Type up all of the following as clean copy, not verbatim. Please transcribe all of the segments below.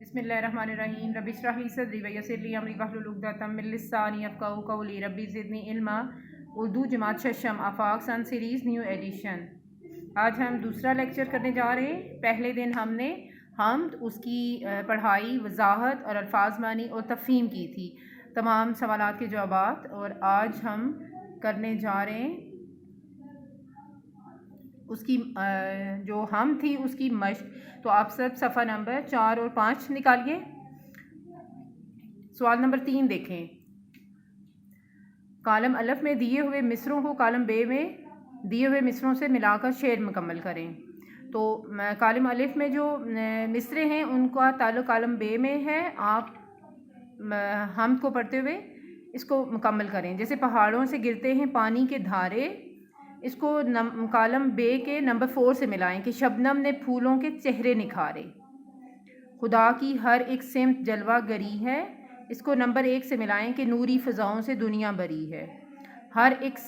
بسم اللہ الرحمن الرحیم رب اشرح لی صدری ویسر لی امری واحلل عقدۃ من لسانی یفقہوا قولی ربی زدنی علما۔ اردو جماعت ششم آفاق سن سیریز نیو ایڈیشن۔ آج ہم دوسرا لیکچر کرنے جا رہے ہیں۔ پہلے دن ہم نے حمد، اس کی پڑھائی، وضاحت اور الفاظ معنی اور تفہیم کی تھی، تمام سوالات کے جوابات، اور آج ہم کرنے جا رہے ہیں اس کی جو ہم تھی اس کی مشق۔ تو آپ سب صفحہ نمبر 4 اور 5 نکالیے۔ سوال نمبر 3 دیکھیں۔ کالم الف میں دیے ہوئے مصروں کو کالم بے میں دیے ہوئے مصروں سے ملا کر شعر مکمل کریں۔ تو کالم الف میں جو مصرے ہیں ان کا تعلق کالم بے میں ہے۔ آپ حمد کو پڑھتے ہوئے اس کو مکمل کریں۔ جیسے پہاڑوں سے گرتے ہیں پانی کے دھارے، اس کو کالم بے کے نمبر 4 سے ملائیں کہ شبنم نے پھولوں کے چہرے نکھارے۔ خدا کی ہر ایک سمت جلوہ گری ہے، اس کو نمبر 1 سے ملائیں کہ نوری فضاؤں سے دنیا بری ہے۔ ہر ایک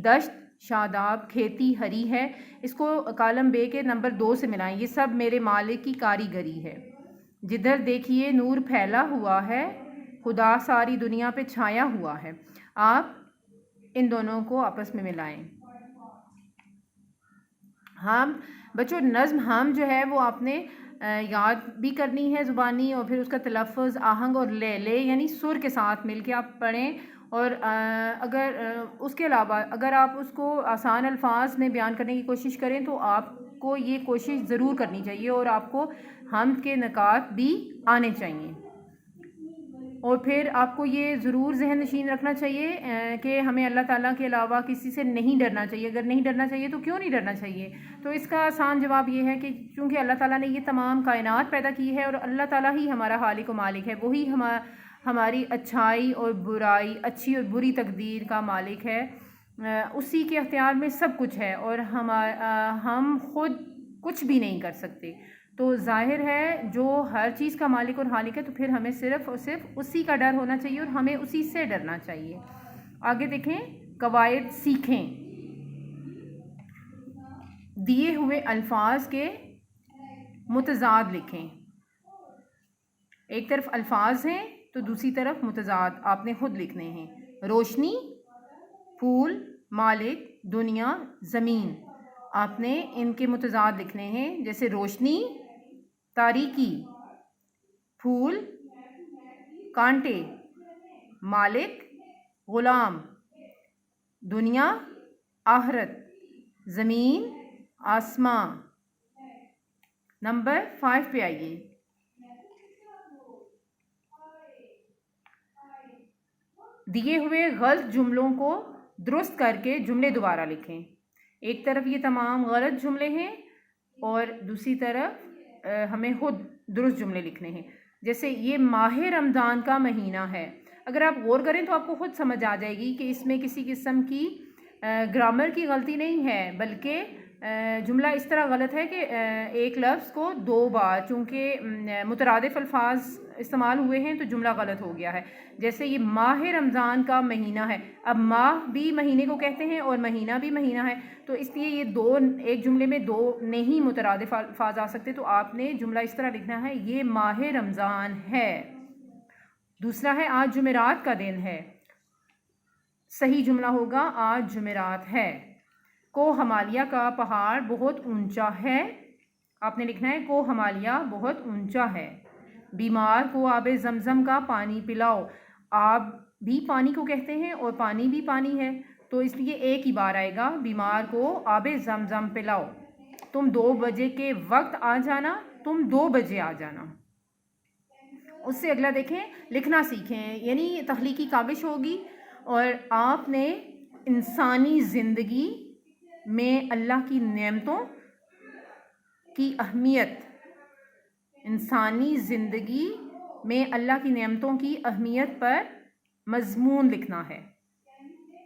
دشت شاداب کھیتی ہری ہے، اس کو کالم بے کے نمبر 2 سے ملائیں، یہ سب میرے مالک کی کاریگری ہے۔ جدھر دیکھیے نور پھیلا ہوا ہے، خدا ساری دنیا پہ چھایا ہوا ہے۔ آپ ان دونوں کو آپس میں ملائیں۔ ہم بچوں نظم ہم جو ہے وہ آپ نے یاد بھی کرنی ہے زبانی، اور پھر اس کا تلفظ آہنگ اور لے یعنی سر کے ساتھ مل کے آپ پڑھیں۔ اور اگر اس کے علاوہ اگر آپ اس کو آسان الفاظ میں بیان کرنے کی کوشش کریں تو آپ کو یہ کوشش ضرور کرنی چاہیے، اور آپ کو حمد کے نکات بھی آنے چاہیے۔ اور پھر آپ کو یہ ضرور ذہن نشین رکھنا چاہیے کہ ہمیں اللہ تعالیٰ کے علاوہ کسی سے نہیں ڈرنا چاہیے۔ اگر نہیں ڈرنا چاہیے تو کیوں نہیں ڈرنا چاہیے؟ تو اس کا آسان جواب یہ ہے کہ چونکہ اللہ تعالیٰ نے یہ تمام کائنات پیدا کی ہے، اور اللہ تعالیٰ ہی ہمارا خالق و مالک ہے، وہی ہماری اچھائی اور برائی، اچھی اور بری تقدیر کا مالک ہے، اسی کے اختیار میں سب کچھ ہے، اور ہم خود کچھ بھی نہیں کر سکتے۔ تو ظاہر ہے جو ہر چیز کا مالک اور خالق ہے، تو پھر ہمیں صرف اور صرف اسی کا ڈر ہونا چاہیے، اور ہمیں اسی سے ڈرنا چاہیے۔ آگے دیکھیں، قواعد سیکھیں۔ دیے ہوئے الفاظ کے متضاد لکھیں۔ ایک طرف الفاظ ہیں تو دوسری طرف متضاد آپ نے خود لکھنے ہیں۔ روشنی، پھول، مالک، دنیا، زمین، آپ نے ان کے متضاد لکھنے ہیں۔ جیسے روشنی تاریکی، پھول کانٹے، مالک غلام، دنیا آخرت، زمین آسماں۔ نمبر 5 پہ آئیے۔ دیے ہوئے غلط جملوں کو درست کر کے جملے دوبارہ لکھیں۔ ایک طرف یہ تمام غلط جملے ہیں اور دوسری طرف ہمیں خود درست جملے لکھنے ہیں۔ جیسے یہ ماہ رمضان کا مہینہ ہے، اگر آپ غور کریں تو آپ کو خود سمجھ آ جائے گی کہ اس میں کسی قسم کی گرامر کی غلطی نہیں ہے، بلکہ جملہ اس طرح غلط ہے کہ ایک لفظ کو 2 بار چونکہ مترادف الفاظ استعمال ہوئے ہیں تو جملہ غلط ہو گیا ہے۔ جیسے یہ ماہ رمضان کا مہینہ ہے، اب ماہ بھی مہینے کو کہتے ہیں اور مہینہ بھی مہینہ ہے، تو اس لیے یہ ایک جملے میں 2 نہیں مترادف الفاظ آ سکتے، تو آپ نے جملہ اس طرح لکھنا ہے، یہ ماہ رمضان ہے۔ دوسرا ہے آج جمعرات کا دن ہے، صحیح جملہ ہوگا آج جمعرات ہے۔ کو ہمالیہ کا پہاڑ بہت اونچا ہے، آپ نے لکھنا ہے کو ہمالیہ بہت اونچا ہے۔ بیمار کو آب زمزم کا پانی پلاؤ، آب بھی پانی کو کہتے ہیں اور پانی بھی پانی ہے، تو اس لیے ایک ہی بار آئے گا، بیمار کو آب زمزم پلاؤ۔ تم 2 بجے کے وقت آ جانا، تم 2 بجے آ جانا۔ اس سے اگلا دیکھیں، لکھنا سیکھیں، یعنی تخلیقی کاوش ہوگی، اور آپ نے انسانی زندگی میں اللہ کی نعمتوں کی اہمیت، انسانی زندگی میں اللہ کی نعمتوں کی اہمیت پر مضمون لکھنا ہے،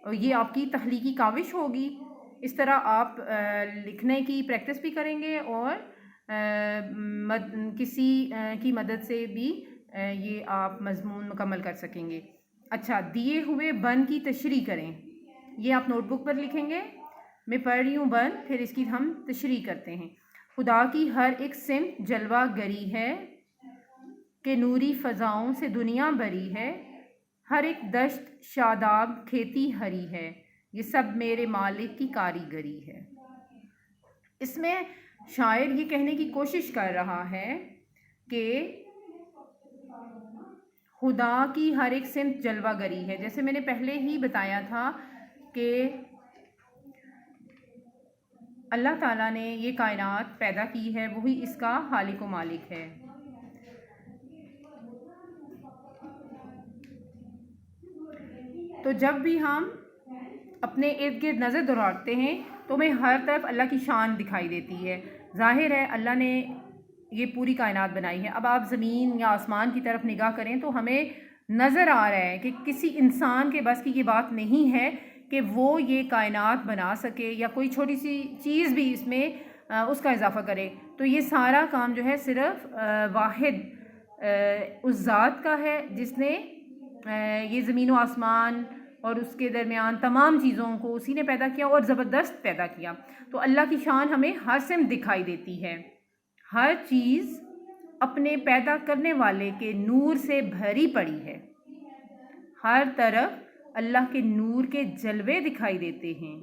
اور یہ آپ کی تخلیقی کاوش ہوگی۔ اس طرح آپ لکھنے کی پریکٹس بھی کریں گے اور کسی کی مدد سے بھی یہ آپ مضمون مکمل کر سکیں گے۔ اچھا، دیے ہوئے بن کی تشریح کریں۔ یہ آپ نوٹ بک پر لکھیں گے، میں پڑھ رہی ہوں بن، پھر اس کی ہم تشریح کرتے ہیں۔ خدا کی ہر ایک سمت جلوہ گری ہے کہ نوری فضاؤں سے دنیا بری ہے، ہر ایک دشت شاداب کھیتی ہری ہے، یہ سب میرے مالک کی کاریگری ہے۔ اس میں شاعر یہ کہنے کی کوشش کر رہا ہے کہ خدا کی ہر ایک سمت جلوہ گری ہے۔ جیسے میں نے پہلے ہی بتایا تھا کہ اللہ تعالیٰ نے یہ کائنات پیدا کی ہے، وہی اس کا خالق و مالک ہے۔ تو جب بھی ہم اپنے ارد گرد نظر دوڑاتے ہیں تو ہمیں ہر طرف اللہ کی شان دکھائی دیتی ہے۔ ظاہر ہے اللہ نے یہ پوری کائنات بنائی ہے۔ اب آپ زمین یا آسمان کی طرف نگاہ کریں تو ہمیں نظر آ رہا ہے کہ کسی انسان کے بس کی یہ بات نہیں ہے کہ وہ یہ کائنات بنا سکے یا کوئی چھوٹی سی چیز بھی اس میں اس کا اضافہ کرے۔ تو یہ سارا کام جو ہے صرف واحد اس ذات کا ہے جس نے یہ زمین و آسمان اور اس کے درمیان تمام چیزوں کو اسی نے پیدا کیا اور زبردست پیدا کیا۔ تو اللہ کی شان ہمیں ہر سمت دکھائی دیتی ہے۔ ہر چیز اپنے پیدا کرنے والے کے نور سے بھری پڑی ہے۔ ہر طرف اللہ کے نور کے جلوے دکھائی دیتے ہیں۔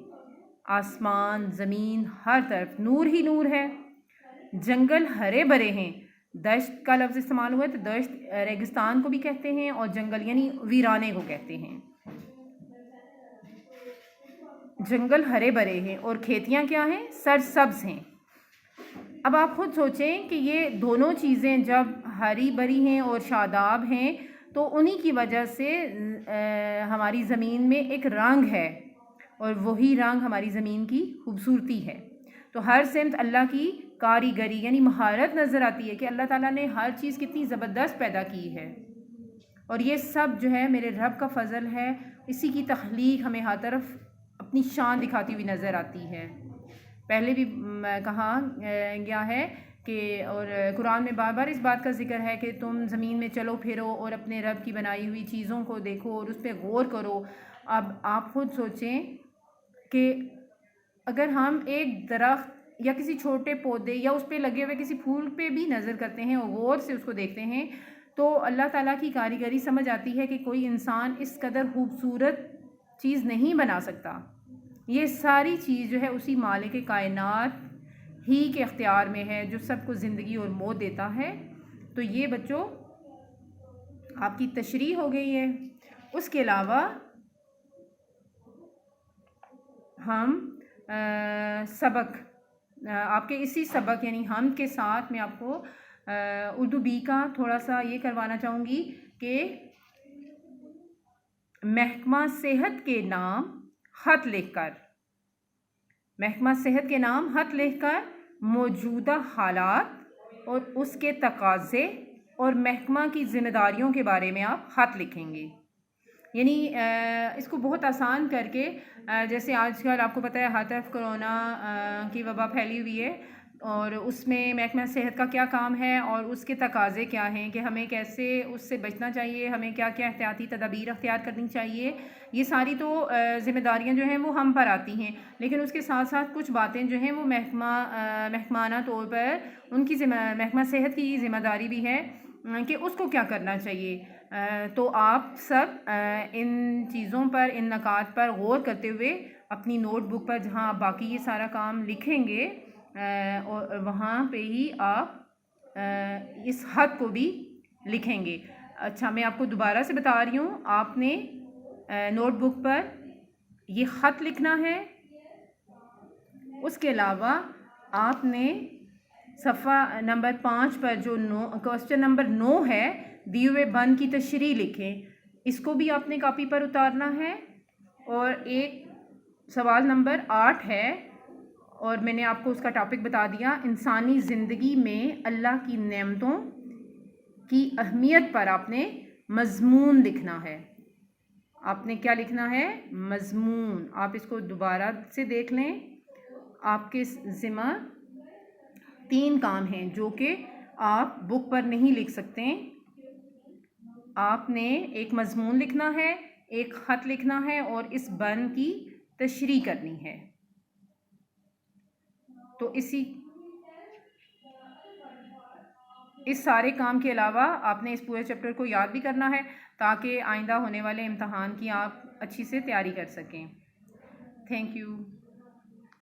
آسمان، زمین، ہر طرف نور ہی نور ہے۔ جنگل ہرے بھرے ہیں۔ دشت کا لفظ استعمال ہوا ہے تو دشت ریگستان کو بھی کہتے ہیں اور جنگل یعنی ویرانے کو کہتے ہیں۔ جنگل ہرے بھرے ہیں اور کھیتیاں کیا ہیں؟ سرسبز ہیں۔ اب آپ خود سوچیں کہ یہ دونوں چیزیں جب ہری بھری ہیں اور شاداب ہیں تو انہی کی وجہ سے ہماری زمین میں ایک رنگ ہے اور وہی رنگ ہماری زمین کی خوبصورتی ہے۔ تو ہر سمت اللہ کی کاریگری یعنی مہارت نظر آتی ہے کہ اللہ تعالیٰ نے ہر چیز کتنی زبردست پیدا کی ہے، اور یہ سب جو ہے میرے رب کا فضل ہے۔ اسی کی تخلیق ہمیں ہر طرف اپنی شان دکھاتی ہوئی نظر آتی ہے۔ پہلے بھی کہا گیا ہے کہ اور قرآن میں بار بار اس بات کا ذکر ہے کہ تم زمین میں چلو پھرو اور اپنے رب کی بنائی ہوئی چیزوں کو دیکھو اور اس پہ غور کرو۔ اب آپ خود سوچیں کہ اگر ہم ایک درخت یا کسی چھوٹے پودے یا اس پہ لگے ہوئے کسی پھول پہ بھی نظر کرتے ہیں اور غور سے اس کو دیکھتے ہیں تو اللہ تعالیٰ کی کاریگری سمجھ آتی ہے کہ کوئی انسان اس قدر خوبصورت چیز نہیں بنا سکتا۔ یہ ساری چیز جو ہے اسی مالک کائنات ہی کے اختیار میں ہے جو سب کو زندگی اور موت دیتا ہے۔ تو یہ بچوں آپ کی تشریح ہو گئی ہے۔ اس کے علاوہ ہم سبق آپ کے اسی سبق یعنی ہم کے ساتھ میں آپ کو اردو بی کا تھوڑا سا یہ کروانا چاہوں گی کہ محکمہ صحت کے نام خط لکھ کر، محکمہ صحت کے نام خط لکھ کر موجودہ حالات اور اس کے تقاضے اور محکمہ کی ذمہ داریوں کے بارے میں آپ خط لکھیں گے۔ یعنی اس کو بہت آسان کر کے جیسے آج کل آپ کو پتہ ہے ہر طرف کرونا کی وبا پھیلی ہوئی ہے اور اس میں محکمہ صحت کا کیا کام ہے اور اس کے تقاضے کیا ہیں کہ ہمیں کیسے اس سے بچنا چاہیے، ہمیں کیا کیا احتیاطی تدابیر اختیار کرنی چاہیے، یہ ساری تو ذمہ داریاں جو ہیں وہ ہم پر آتی ہیں، لیکن اس کے ساتھ ساتھ کچھ باتیں جو ہیں وہ محکمانہ طور پر ان کی محکمہ صحت کی ذمہ داری بھی ہے کہ اس کو کیا کرنا چاہیے۔ تو آپ سب ان چیزوں پر، ان نکات پر غور کرتے ہوئے اپنی نوٹ بک پر جہاں آپ باقی یہ سارا کام لکھیں گے اور وہاں پہ ہی آپ اس خط کو بھی لکھیں گے۔ اچھا میں آپ کو دوبارہ سے بتا رہی ہوں، آپ نے نوٹ بک پر یہ خط لکھنا ہے۔ اس کے علاوہ آپ نے صفحہ نمبر 5 پر جو کوسچن نمبر 9 ہے دیے ہوئے بند کی تشریح لکھیں، اس کو بھی آپ نے کاپی پر اتارنا ہے۔ اور ایک سوال نمبر 8 ہے اور میں نے آپ کو اس کا ٹاپک بتا دیا، انسانی زندگی میں اللہ کی نعمتوں کی اہمیت پر آپ نے مضمون لکھنا ہے۔ آپ نے کیا لکھنا ہے؟ مضمون۔ آپ اس کو دوبارہ سے دیکھ لیں۔ آپ کے ذمہ 3 کام ہیں جو کہ آپ بک پر نہیں لکھ سکتے۔ آپ نے ایک مضمون لکھنا ہے، ایک خط لکھنا ہے اور اس بند کی تشریح کرنی ہے۔ تو اس سارے کام کے علاوہ آپ نے اس پورے چیپٹر کو یاد بھی کرنا ہے تاکہ آئندہ ہونے والے امتحان کی آپ اچھی سے تیاری کر سکیں. Thank you.